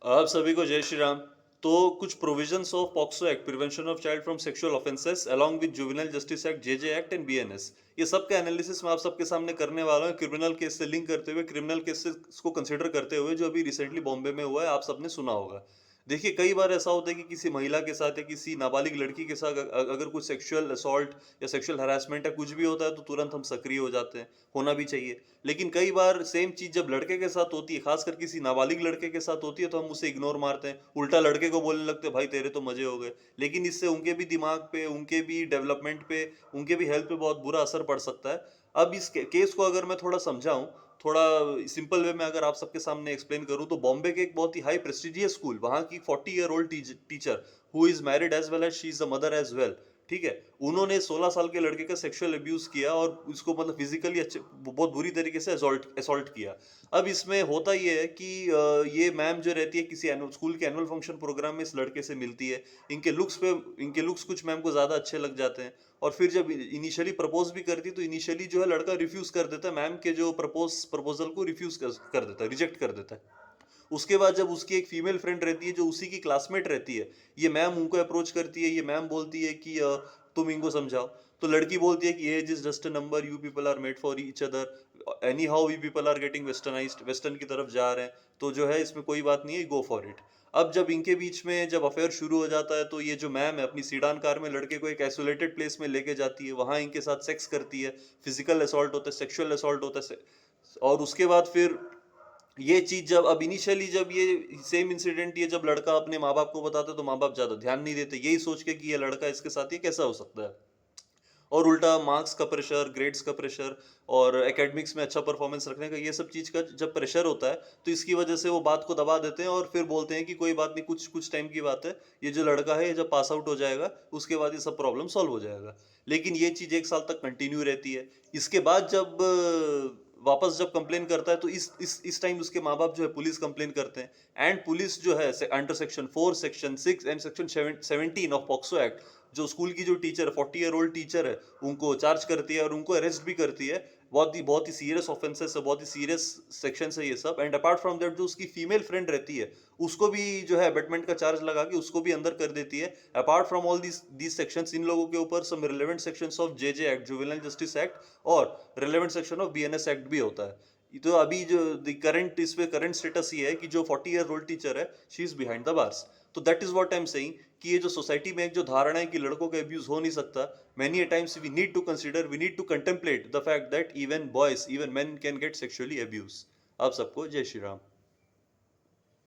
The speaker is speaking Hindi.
आप सभी को जय श्री राम। तो कुछ provisions of POCSO act, prevention of child from sexual offences along with juvenile justice act, JJ act and BNS, ये सब का एनालिसिस मैं आप सबके सामने करने वाला हूँ, क्रिमिनल केस से लिंक करते हुए, क्रिमिनल केसेस को कंसिडर करते हुए जो अभी रिसेंटली बॉम्बे में हुआ है, आप सबने सुना होगा। देखिए, कई बार ऐसा होता है कि किसी महिला के साथ या किसी नाबालिग लड़की के साथ अगर कुछ सेक्सुअल असॉल्ट या सेक्सुअल हरासमेंट या कुछ भी होता है तो तुरंत हम सक्रिय हो जाते हैं, होना भी चाहिए। लेकिन कई बार सेम चीज जब लड़के के साथ होती है, खासकर किसी नाबालिग लड़के के साथ होती है, तो हम उसे इग्नोर मारते हैं, उल्टा लड़के को बोलने लगते हैं भाई तेरे तो मजे हो गए। लेकिन इससे उनके भी दिमाग पे, उनके भी डेवलपमेंट पे, उनके भी हेल्थ पे बहुत बुरा असर पड़ सकता है। अब इस केस को अगर मैं थोड़ा समझाऊं, थोड़ा सिंपल वे में अगर आप सबके सामने एक्सप्लेन करूं, तो बॉम्बे के एक बहुत ही हाई प्रेस्टिजियस स्कूल, वहां की 40 year old teacher who is married as well as she is the mother as well, ठीक है, उन्होंने 16 साल के लड़के का सेक्सुअल अब्यूज किया और उसको मतलब फिजिकली अच्छे बहुत बुरी तरीके से असॉल्ट किया। अब इसमें होता ये है कि ये मैम जो रहती है किसी एनुअल स्कूल के एनुअल फंक्शन प्रोग्राम में इस लड़के से मिलती है। इनके लुक्स कुछ मैम को ज्यादा अच्छे लग जाते हैं, और फिर जब इनिशियली प्रपोज भी करती तो इनिशियली जो है लड़का रिफ्यूज कर देता है, मैम के जो प्रपोजल को रिफ्यूज कर देता है, रिजेक्ट कर देता है। उसके बाद जब उसकी एक फीमेल फ्रेंड रहती है जो उसी की क्लासमेट रहती है, ये मैम उनको अप्रोच करती है, ये मैम बोलती है कि तुम इनको समझाओ। तो लड़की बोलती है कि age is just a number, you people are made for each other, anyhow we people are getting westernised, western की तरफ जा रहे हैं, तो जो है इसमें कोई बात नहीं है, गो फॉर इट। अब जब इनके बीच में जब अफेयर शुरू हो जाता है, तो ये जो मैम है अपनी सीडान कार में लड़के को एक आइसोलेटेड प्लेस में लेके जाती है, वहां इनके साथ सेक्स करती है, फिजिकल असॉल्ट होता है, सेक्सुअल असॉल्ट होता है, और उसके बाद फिर ये चीज जब अब इनिशियली जब ये सेम इंसिडेंट ये जब लड़का अपने माँ बाप को बताता है, तो माँ बाप ज्यादा ध्यान नहीं देते, यही सोच के कि ये लड़का इसके साथ ये कैसा हो सकता है। और उल्टा मार्क्स का प्रेशर, ग्रेड्स का प्रेशर, और एकेडमिक्स में अच्छा परफॉर्मेंस रखने का, ये सब चीज का जब प्रेशर होता है, तो इसकी वजह से वो बात को दबा देते हैं और फिर बोलते हैं कि कोई बात नहीं, कुछ कुछ टाइम की बात है, ये जो लड़का है ये जब पास आउट हो जाएगा उसके बाद ये सब प्रॉब्लम सॉल्व हो जाएगा। लेकिन ये चीज 1 साल तक कंटिन्यू रहती है। इसके बाद जब वापस जब कंप्लेन करता है, तो इस टाइम उसके माँ बाप जो है पुलिस कंप्लेन करते हैं, एंड पुलिस जो है under section 4, section 6 and section 17 of POCSO act, जो स्कूल की जो टीचर 40 ईयर ओल्ड टीचर है उनको चार्ज करती है और उनको अरेस्ट भी करती है। बहुत ही सीरियस ऑफेंसेस है, बहुत ही सीरियस सेक्शन है ये सब। एंड अपार्ट फ्रॉम दैट जो उसकी फीमेल फ्रेंड रहती है, उसको भी जो है अबेटमेंट का चार्ज लगा के उसको भी अंदर कर देती है। Apart from all these sections, इन लोगों के ऊपर some relevant sections of JJ act, juvenile justice act, और relevant section of BNS act भी होता है। तो अभी जो करंट इस पे करंट स्टेटस ये है कि जो 40 ईयर ओल्ड टीचर है, she is behind the bars. तो that is what I am saying, कि ये जो सोसाइटी में एक जो धारणा है कि लड़कों का अब्यूज हो नहीं सकता, many a times we need to consider, we need to contemplate the fact that even boys, even men can get sexually abuse. आप सबको जय श्री राम।